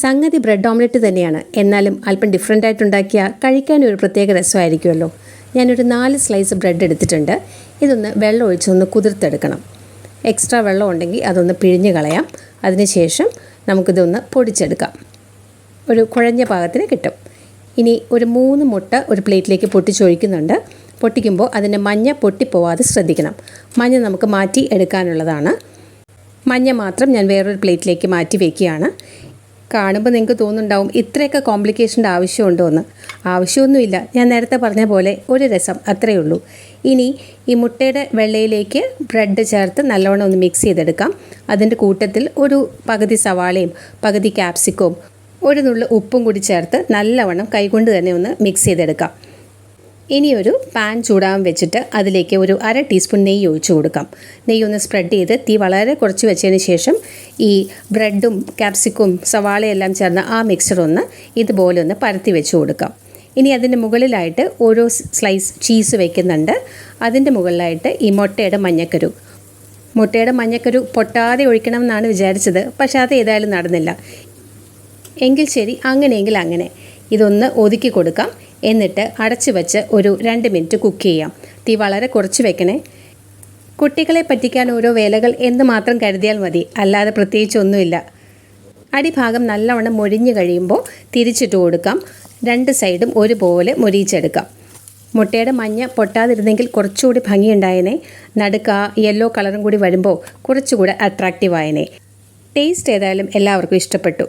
സംഗതി bread omelette തന്നെയാണ്. എന്നാലും അല്പം ഡിഫറെൻ്റ് ആയിട്ടുണ്ടാക്കിയാൽ കഴിക്കാനും ഒരു പ്രത്യേക രസമായിരിക്കുമല്ലോ. ഞാനൊരു 4 സ്ലൈസ് ബ്രെഡ് എടുത്തിട്ടുണ്ട്. ഇതൊന്ന് വെള്ളം ഒഴിച്ചൊന്ന് കുതിർത്തെടുക്കണം. എക്സ്ട്രാ വെള്ളം ഉണ്ടെങ്കിൽ അതൊന്ന് പിഴിഞ്ഞ് കളയാം. അതിനുശേഷം നമുക്കിതൊന്ന് പൊടിച്ചെടുക്കാം. ഒരു കുഴഞ്ഞ പാകത്തിന് കിട്ടും. ഇനി ഒരു 3 മുട്ട ഒരു പ്ലേറ്റിലേക്ക് പൊട്ടിച്ചൊഴിക്കുന്നുണ്ട്. പൊട്ടിക്കുമ്പോൾ അതിൻ്റെ മഞ്ഞ പൊട്ടിപ്പോവാതെ ശ്രദ്ധിക്കണം. മഞ്ഞ നമുക്ക് മാറ്റി എടുക്കാനുള്ളതാണ്. മഞ്ഞ മാത്രം ഞാൻ വേറൊരു പ്ലേറ്റിലേക്ക് മാറ്റി വയ്ക്കുകയാണ്. കാണുമ്പോൾ നിങ്ങൾക്ക് തോന്നുന്നുണ്ടാവും ഇത്രയൊക്കെ കോംപ്ലിക്കേഷൻ്റെ ആവശ്യമുണ്ടോ എന്ന്. ആവശ്യമൊന്നുമില്ല. ഞാൻ നേരത്തെ പറഞ്ഞ പോലെ ഒരു രസം അത്രയേ ഉള്ളൂ. ഇനി ഈ മുട്ടയുടെ വെള്ളയിലേക്ക് ബ്രെഡ് ചേർത്ത് നല്ലവണ്ണം ഒന്ന് മിക്സ് ചെയ്തെടുക്കാം. അതിൻ്റെ കൂട്ടത്തിൽ ഒരു പകുതി സവാളയും പകുതി ക്യാപ്സിക്കവും ഒരു നുള്ളു ഉപ്പും കൂടി ചേർത്ത് നല്ലവണ്ണം കൈകൊണ്ട് തന്നെ ഒന്ന് മിക്സ് ചെയ്തെടുക്കാം. ഇനിയൊരു പാൻ ചൂടാൻ വെച്ചിട്ട് അതിലേക്ക് ഒരു 1/2 ടീസ്പൂൺ നെയ്യ് ഒഴിച്ചു കൊടുക്കാം. നെയ്യ് ഒന്ന് സ്പ്രെഡ് ചെയ്ത് തീ വളരെ കുറച്ച് വെച്ചതിന് ശേഷം ഈ ബ്രെഡും ക്യാപ്സിക്കും സവാളയെല്ലാം ചേർന്ന ആ മിക്സർ ഒന്ന് ഇതുപോലെ ഒന്ന് പരത്തി വെച്ച് കൊടുക്കാം. ഇനി അതിൻ്റെ മുകളിലായിട്ട് ഓരോ സ്ലൈസ് ചീസ് വയ്ക്കുന്നുണ്ട്. അതിൻ്റെ മുകളിലായിട്ട് ഈ മുട്ടയുടെ മഞ്ഞക്കരു പൊട്ടാതെ ഒഴിക്കണം എന്നാണ് വിചാരിച്ചത്. പക്ഷേ അത് ഏതായാലും നടന്നില്ല. എങ്കിൽ ശരി, അങ്ങനെയെങ്കിൽ അങ്ങനെ ഇതൊന്ന് ഒതുക്കി കൊടുക്കാം. എന്നിട്ട് അടച്ചു വെച്ച് ഒരു 2 മിനിറ്റ് കുക്ക് ചെയ്യാം. തീ വളരെ കുറച്ച് വെക്കണേ. കുട്ടികളെ പറ്റിക്കാൻ ഓരോ വേലകൾ എന്ന് മാത്രം കരുതിയാൽ മതി, അല്ലാതെ പ്രത്യേകിച്ചൊന്നുമില്ല. അടിഭാഗം നല്ലവണ്ണം മൊരിഞ്ഞ് കഴിയുമ്പോൾ തിരിച്ചിട്ട് കൊടുക്കാം. 2 സൈഡും ഒരുപോലെ മൊരിയിച്ചെടുക്കാം. മുട്ടയുടെ മഞ്ഞ പൊട്ടാതിരുന്നെങ്കിൽ കുറച്ചുകൂടി ഭംഗിയുണ്ടായേനെ. നടുക്ക് ആ യെല്ലോ കളറും കൂടി വരുമ്പോൾ കുറച്ചുകൂടി അട്രാക്റ്റീവ് ആയേനെ. ടേസ്റ്റ് ഏതായാലും എല്ലാവർക്കും ഇഷ്ടപ്പെട്ടു.